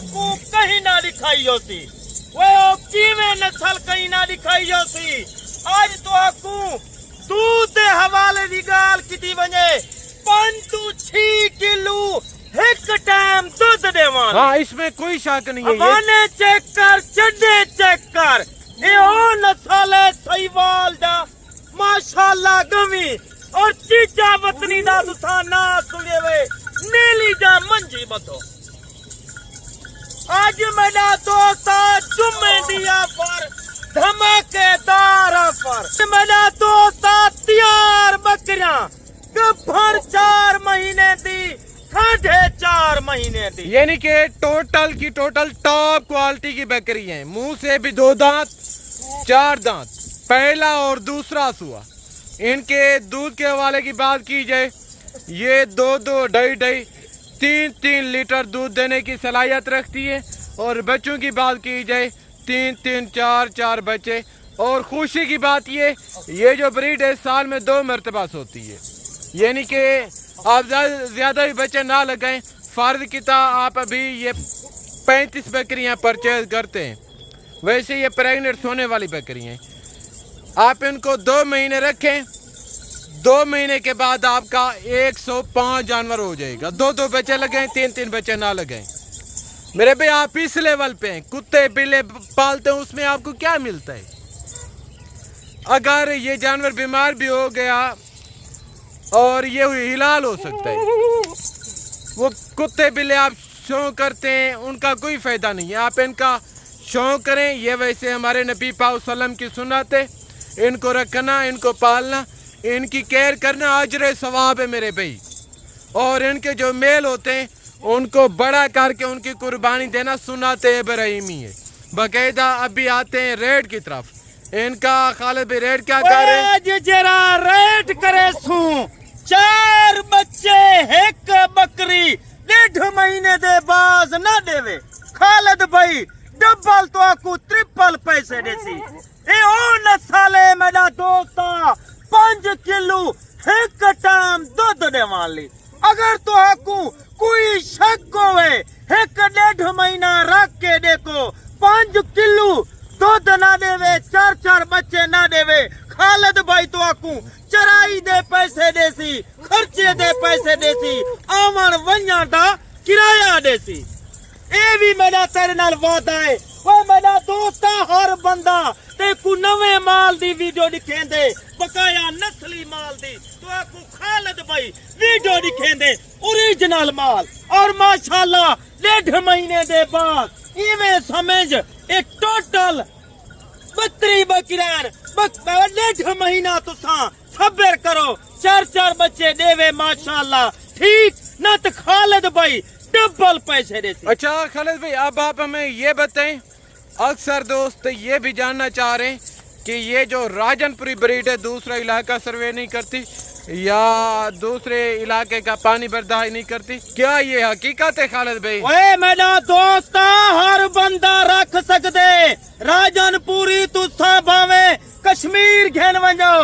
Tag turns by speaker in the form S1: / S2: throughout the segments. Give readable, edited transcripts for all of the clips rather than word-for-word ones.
S1: को कहीं ना दिखाई होती वो कीवे नस्ल कहीं ना दिखाई होती आज तो आपको दूध दे हवाले दी गाल किती वने 5 to 6 किलो एक टाइम दूध देवान।
S2: हाँ इसमें कोई शक नहीं है।
S1: हवाने चेक कर चड्डे चेक कर ये ओ नस्ल है सहीवाल दा माशाल्लाह गमी और चीचा वतनी दा तुसा ना सुने वे नीली जा मंजी बतो। आज मेरा दोस्त जुम्मे दिया पर धमाकेदार पर मेरा दोस्त तैयार बकरियां गफर 4 महीने दी 4.5 महीने दी
S2: यानी कि टोटल की टोटल टॉप क्वालिटी की बकरी है। मुंह से भी 2 दांत 4 दांत पहला और दूसरा सुआ। इनके दूध के हवाले की बात की जाए ये 2-2 ढाई 3-3 लीटर दूध देने की सलाहियत रखती है और बच्चों की बात की जाए 3-3 4-4 बच्चे। और खुशी की बात ये जो ब्रीड है साल में 2 मरतबा होती है यानी कि आप ज़्यादा भी बच्चे ना लगाएं। फर्ज किता आप अभी ये 35 बकरियां परचेज करते हैं वैसे ये प्रेग्नेंट होने वाली बकरियां हैं। आप इनको 2 महीने रखें 2 महीने के बाद आपका 105 जानवर हो जाएगा। 2-2 बच्चे लगाएं 3-3 बच्चे ना लगाएं। मेरे भाई आप इस लेवल पे हैं कुत्ते बिल्ले पालते हैं उसमें आपको क्या मिलता है। अगर ये जानवर बीमार भी हो गया और ये हिलाल हो सकता है। वो कुत्ते बिल्ले आप शौक करते हैं उनका कोई फायदा नहीं है। आप इनका शौक करें ये वैसे हमारे नबी पाक सल्लम की सुन्नत है। इनको रखना इनको पालना इनकी केयर करना अजर सवाब है मेरे भाई। और इनके जो मेल होते हैं उनको बड़ा करके उनकी कुर्बानी देना सुन्नत इब्राहिमी है। बाकायदा अभी आते हैं रेट की तरफ। इनका खालिद भाई रेट क्या कर रहे हैं?
S1: जरा रेट करे सू 4 बच्चे एक बकरी 1.5 महीने दे बाज ना देवे खालिद भाई डबल तो आपको ट्रिपल पैसे देसी। ए ओ नस्ल है मेरा दोस्त 5 किलो एक टाइम दूध दे वाली। अगर तो आपको कोई शक होवे 1.5 महीना रख के देखो 5 किलो दूध ना देवे 4-4 बच्चे ना देवे खालिद भाई तो आपको चराई दे पैसे देसी खर्चे दे पैसे देसी आवन वन्या दा किराया देसी। ए भी मेरा तेरे नाल वादा है वो मेरा दोस्त हर बंदा ते को नवे माल दी वीडियो दिखेंदे बकाया नस्ली माल दी तो आपको खालिद भाई वीडियो दिखेंदे ओरिजिनल माल और माशाल्लाह 1.5 महीने दे बाद इवें समझ ए टोटल 32 बकरियां 1.5 महीना तुसा सब्र करो 4-4 बच्चे देवे माशाल्लाह ठीक ना तो खालिद भाई डबल पैसे देते।
S2: अच्छा खालिद भाई अब आप हमें ये बताएं अक्सर दोस्त ये भी जानना चाह रहे हैं कि ये जो राजनपुरी ब्रीड है दूसरा इलाका सर्वे नहीं करती या दूसरे इलाके का पानी बर्दाश्त नहीं करती क्या ये हकीकत है खालिद भाई?
S1: ओए मेरा दोस्त हर बंदा रख सकते राजनपुरी तुसा भावे कश्मीर घेन वंजो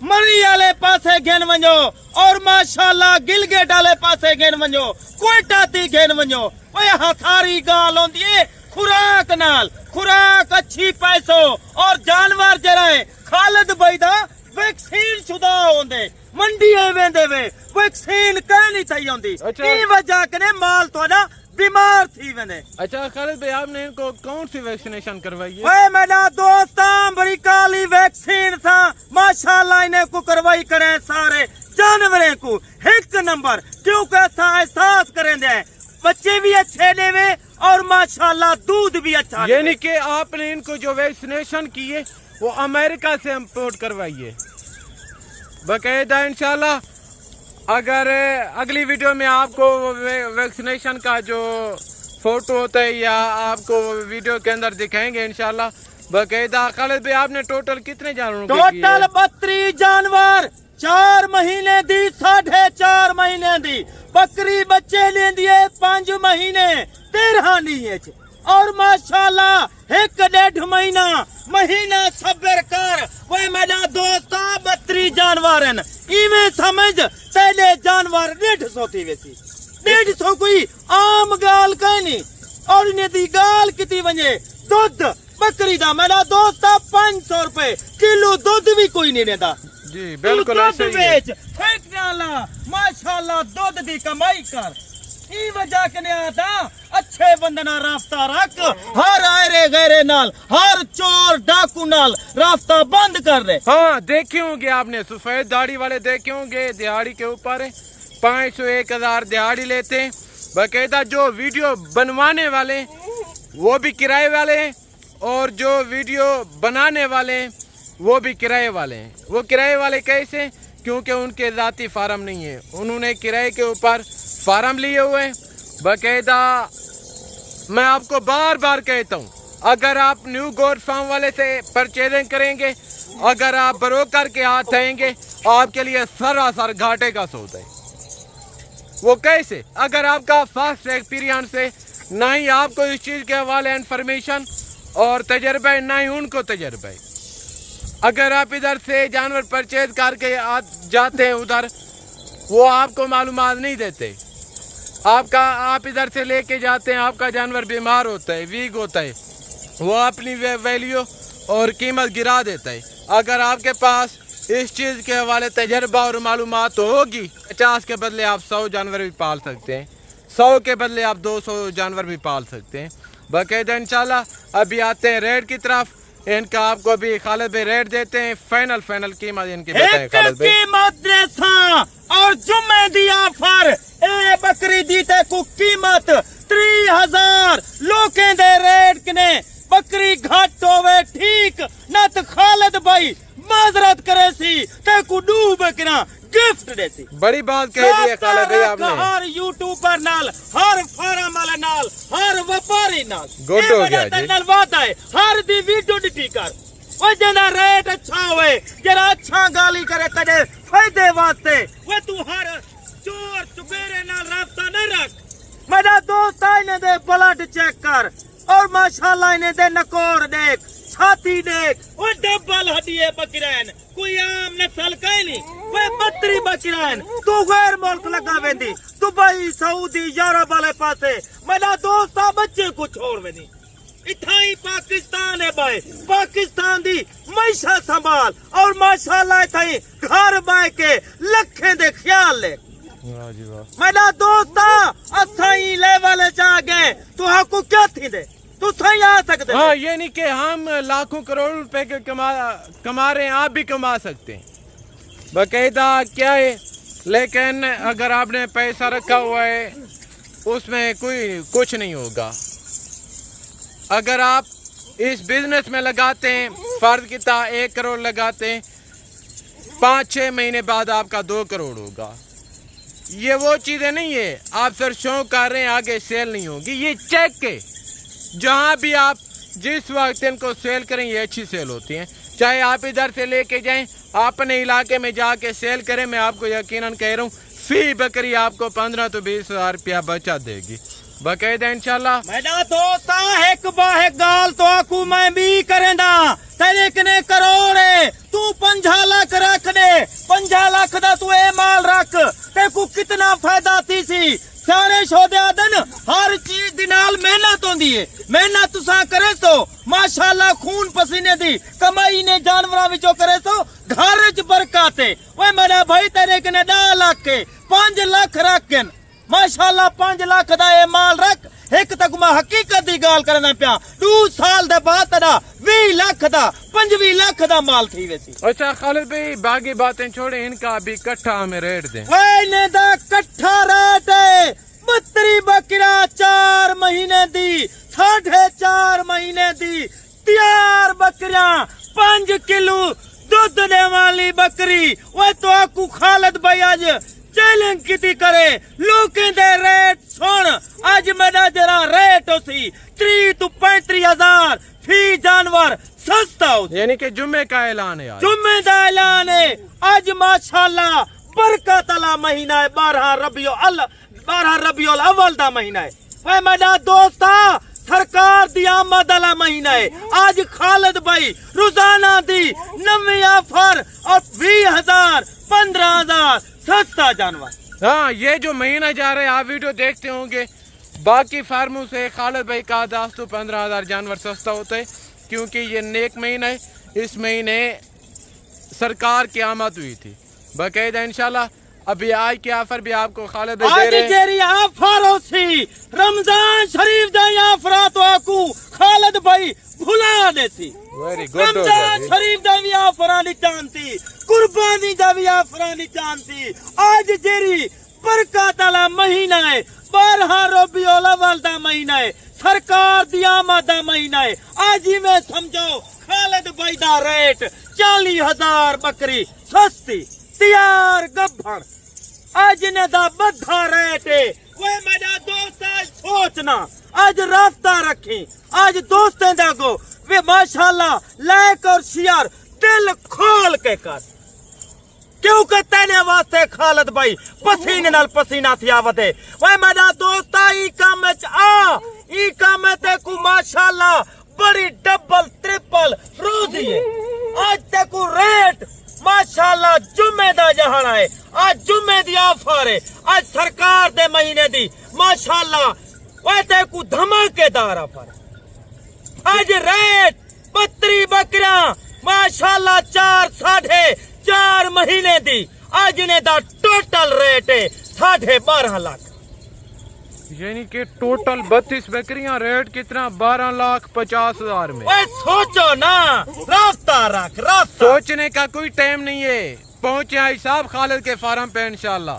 S1: मरी वाले पासे घेन वंजो और माशाल्लाह गिलगेट वाले पासे घेन वंजो कोयटा ती घेन वंजो। ओए हथारी गाल होंदी है खुराक नाल खुराक अच्छी पैसो और जानवर जरा खालिद भाई दा वैक्सीन शुदा होंदे मंडी वेंदे वे वैक्सीन कह नहीं थई होंदी ई वजह कने माल तोड़ा बीमार थी वेंदे।
S2: अच्छा खालिद भाई आपने इनको कौन सी वैक्सीनेशन करवाई है?
S1: ओए मेरा दोस्त अमेरिका वाली वैक्सीन था माशाल्लाह इन्हें को करवाई करे सारे जानवरों को 1 नंबर क्योंकि ऐसा एहसास करेंगे बच्चे भी अच्छे देवे और माशाल्लाह दूध भी अच्छा।
S2: यानी कि आपने इनको जो वैक्सीनेशन की है वो अमेरिका से इंपोर्ट करवाई है बाकायदा। इंशाल्लाह अगर अगली वीडियो में आपको वैक्सीनेशन का जो फोटो होता है या आपको वीडियो के अंदर दिखाएंगे इंशाल्लाह बाकायदा। खालिद भाई आपने टोटल कितने जानवरों
S1: टोटल 32 जानवर 4 महीने दी 4.5 महीने दी बकरी बच्चे लेंदी है 5 महीने 13 नहीं और माशाल्लाह 1.5 महीना सब्र कर वो मेरा दोस्त 32 जानवर हैं इवें समझ पहले जानवर 150 थी वैसी 150 कोई आम गाल कहीं नहीं اور انہیں دی گال کتی ونجے دودھ بکری دا میرا دوست 500 روپے کلو دودھ بھی کوئی نہیں دیتا
S2: جی بالکل ایسے ہی ہے
S1: پھینکنے والا ماشاءاللہ دودھ دی کمائی کر ای وجہ کنے آتا اچھے بندنا رابطہ رکھ ہر آئرے غیرے نال ہر چور ڈاکو نال رابطہ بند کر رہے
S2: ہاں دیکھے ہوں گے آپ نے سفید داڑھی والے دیکھے ہوں گے دہاڑی کے اوپر 500 1000 دہاڑی لیتے ہیں باقاعدہ جو ویڈیو بنوانے والے وہ بھی کرائے والے ہیں اور جو ویڈیو بنانے والے ہیں وہ بھی کرائے والے ہیں وہ کرائے والے کیسے کیونکہ ان کے ذاتی فارم نہیں ہے انہوں نے کرائے کے اوپر فارم لیے ہوئے باقاعدہ میں آپ کو بار بار کہتا ہوں اگر آپ نیو گوٹ فارم والے سے پرچیزنگ کریں گے اگر آپ بروکر کے ہاتھ آئیں گے آپ کے لیے سراسر گھاٹے کا سودا ہے وہ کیسے اگر آپ کا فرسٹ ایکسپیرینس ہے نہ ہی آپ کو اس چیز کے حوالے انفارمیشن اور تجربہ ہے نہ ہی ان کو تجربہ ہے اگر آپ ادھر سے جانور پرچیز کر کے جاتے ہیں ادھر وہ آپ کو معلومات نہیں دیتے آپ ادھر سے لے کے جاتے ہیں آپ کا جانور بیمار ہوتا ہے ویک ہوتا ہے وہ اپنی ویلیو اور قیمت گرا دیتا ہے اگر آپ کے پاس اس چیز کے حوالے تجربہ اور معلومات ہوگی 50 کے بدلے آپ 100 جانور بھی پال سکتے ہیں 100 کے بدلے آپ 200 جانور بھی پال سکتے ہیں باقاعدہ انشاءاللہ ابھی آتے ہیں ریٹ کی طرف ان کا آپ کو بھی خالد بھائی ریٹ دیتے ہیں فائنل قیمت ان کی بتائیں خالد بھائی
S1: قیمت دیسا اور جمعہ دی آفر اے بکری دیتے کو قیمت 3000 لوکیں دے ریٹ کنے بکری گھٹ ہوئے ٹھیک نہ تو خالد بھائی معذرت کرے سی تے کو ڈوب کرا گفٹ دے سی
S2: بڑی بات کہہ دی ہے خالد بھائی آپ نے
S1: ہر یوٹیوبر نال ہر فارم والے نال ہر وپاری نال
S2: گڈ ہو گیا جی
S1: نال وعدہ ہے ہر دی ویڈیو ڈٹی کر وہ جنا ریٹ اچھا ہوئے جرا اچھا گالی کرے تجھے فائدے واسطے وہ تو ہر چور چپیرے نال رابطہ نہ رکھ میرا دوست انہیں دے بلڈ چیک کر اور ماشاءاللہ انہیں دے نکور دیکھ چھاتی دیکھ وہ ڈبل ہڈیے بکرین کوئی عام نسل کہیں نہیں وہ بطری بکرین تو غیر ملک لگا ویندی دبئی سعودی یورپ والے پاسے میرا دوستا بچے کو چھوڑ ویندی اتھائی پاکستان ہے بھائی پاکستان دی معیشت سنبھال اور ماشاءاللہ اتھائی گھر بائے کے لکھیں دے خیال لے میرا دوستا اتھائی لیولے جا گئے تو ہاں کو کیا تھی دے تو صحیح آ سکتے
S2: ہاں یہ نہیں کہ ہم لاکھوں کروڑ روپے کے کما رہے ہیں آپ بھی کما سکتے ہیں باقاعدہ کیا ہے لیکن اگر آپ نے پیسہ رکھا ہوا ہے اس میں کوئی کچھ نہیں ہوگا اگر آپ اس بزنس میں لگاتے ہیں فرض کی 1 کروڑ لگاتے ہیں 5-6 مہینے بعد آپ کا 2 کروڑ ہوگا یہ وہ چیزیں نہیں ہے آپ سر شوق کر رہے ہیں آگے سیل نہیں ہوگی یہ چیک ہے جہاں بھی آپ جس وقت ان کو سیل کریں یہ اچھی سیل ہوتی ہیں چاہے آپ ادھر سے لے کے جائیں اپنے علاقے میں جا کے سیل کریں میں آپ کو یقیناً کہہ رہا ہوں فی بکری آپ کو 15 تو 20 ہزار روپیہ بچا دے گی باقاعدہ انشاءاللہ
S1: میرا دوستا ایک باہک گال تو آکو میں بھی کریں دا تیرے کنے کروڑ ہے تو 50 لاکھ رکھ دے 50 لاکھ دا تو اے مال رکھ تے کو کتنا فائدہ تھی سی سارے شودے آدن ہر چیز دنال محنت ہوں دیئے محنت تساں کرے سو ماشاءاللہ خون پسینے دی کمائی نے جانوراں وچوں کرے سو گھر وچ برکاتے وہ میرا بھائی تیرے کنے 10 لاکھ کے 5 لاکھ رکھن ماشاءاللہ 5 لاکھ دا اے مال رکھ ایک تک میں حقیقت دی گال کرنا پیا 2 سال دے بعد تیرا 20 لاکھ دا 25 لاکھ دا مال تھی ویسی
S2: اچھا خالد بھائی باقی باتیں چھوڑیں ان کا ابھی کٹھا ہمیں ریٹ دیں
S1: وینے دا کٹھا ریٹ ہے بطری بکرا 4 مہینے دی 4.5 مہینے دی تیار بکریاں 5 کلو دودھ دے والی بکری وہ تو آکو خالد بھائی آج چیلنج کیتی کرے لوکیں دے ریٹ سن آج میرا جرا ریٹ ہو سی 30 تو 35 ہزار فی جانور سستا ہو
S2: یعنی کہ جمعے کا اعلان ہے
S1: جمعے دا اعلان ہے آج ماشاءاللہ برکت اللہ مہینہ ہے 12 ربیع الاول دا مہینہ ہے وہ میرا دوستا سرکار دی آمد والا مہینہ ہے آج خالد بھائی روزانہ دی 90 آفر اور 20,000 15,000 سستا جانور
S2: ہاں یہ جو مہینہ جا رہا ہے آپ ویڈیو دیکھتے ہوں گے बाकी फार्मों से खालिद भाई का 10 से 15,000 जानवर सस्ता होता है, क्योंकि ये नेक महीना है। इस महीने सरकार की आमद हुई थी बाकायदा। इंशाल्लाह अभी आज की ऑफर भी आपको खालिद भाई दे
S1: आज
S2: रहे हैं।
S1: जेरी ऑफर होसी रमजान शरीफ दा ऑफर तो आकू खालिद भाई भुला देसी।
S2: Very good.
S1: रमजान शरीफ दा भी ऑफर नहीं जानती, कुर्बानी दा भी ऑफर नहीं जानती। आज जेरी बरकत वाला महीना है, 12 रबीउल अव्वल दा महीना है, सरकार दी आमद दा महीना है। आज ही में समझो खालिद भाई दा रेट 40,000 बकरी सस्ती तैयार गब्भण। आज ने दा बद्धा रेट है। वो मेरा दोस्त आज सोचना, आज रास्ता रखी, आज दोस्तें दागो वे माशाल्लाह लाइक और शेयर दिल खोल के कर, क्योंकि तेने वास्ते खालिद भाई पसीने नाल पसीना थी आवते। वो मेरा दोस्त ई काम ते को माशाल्लाह बड़ी डबल ट्रिपल रोजी है। आज ते को रेट माशाल्लाह जुम्मे दा जहाना है, आज जुम्मे दी ऑफर है, आज सरकार दे महीने दी माशाल्लाह वैसे को धमाकेदार ऑफर। आज रेट 32 बकरा माशाल्लाह 4.5 महीने दी। आज ने दा टोटल रेट है 12.5 लाख,
S2: यानी कि टोटल 32 बकरियां, रेट कितना 12,50,000 में।
S1: ओए सोचो ना, रास्ता रख रास्ता।
S2: सोचने का कोई टाइम नहीं है, पहुंचे आई साहब खालिद के फार्म पे इंशाल्लाह।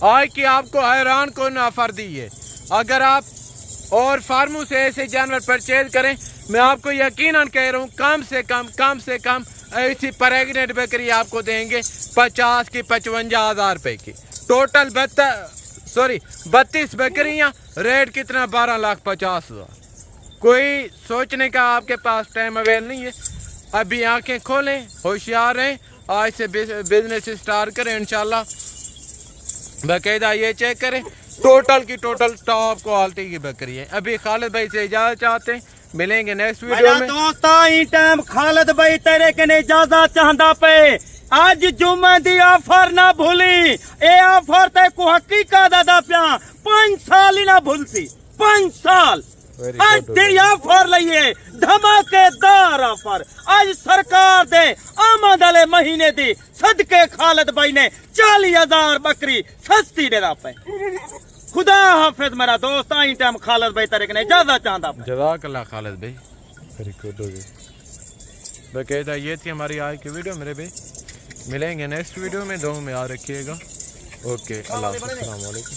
S2: आज की आपको हैरान कौन ऑफर दी है। अगर आप और फार्मों से ऐसे जानवर परचेज करें, मैं आपको यकीनन कह रहा हूँ कम से कम ऐसी प्रेग्नेंट बकरी आपको देंगे 50 की 55,000 रुपए की। टोटल 32 बकरियां, रेट कितना 12,50,000। कोई सोचने का आपके पास टाइम अवेल नहीं है। अभी आंखें खोलें, होशियार रहें, आज से बिजनेस स्टार्ट करें इंशाल्लाह। बाकायदा ये चेक करें, टोटल की टोटल टॉप क्वालिटी की बकरी है। अभी खालिद भाई से इजाजत चाहते हैं, मिलेंगे नेक्स्ट वीडियो में।
S1: दोस्ता ई टाइम खालिद भाई तेरे कने इजाजत चाहता पे। आज जुम्मे दी ऑफर ना भूली, ए ऑफर ते को हकीकत दादा प्या 5 साल ही ना भूलती, 5 साल। आज तेरी ऑफर लइए धमाकेदार ऑफर। आज सरकार दे आमद वाले महीने दी सदके खालिद भाई ने 40,000 बकरी सस्ती देना पे। खुदा हाफिज मेरा दोस्त। आई टाइम खालिद भाई तेरे कने इजाजत चाहता पे।
S2: जज़ाकल्लाह खालिद भाई, वेरी गुड हो गई। बाकायदा ये थी हमारी आज की वीडियो मेरे भाई। मिलेंगे नेक्स्ट वीडियो में, दुआ में याद रखिएगा। ओके, अल्लाह हाफ़िज़, अस्सलाम वालेकुम।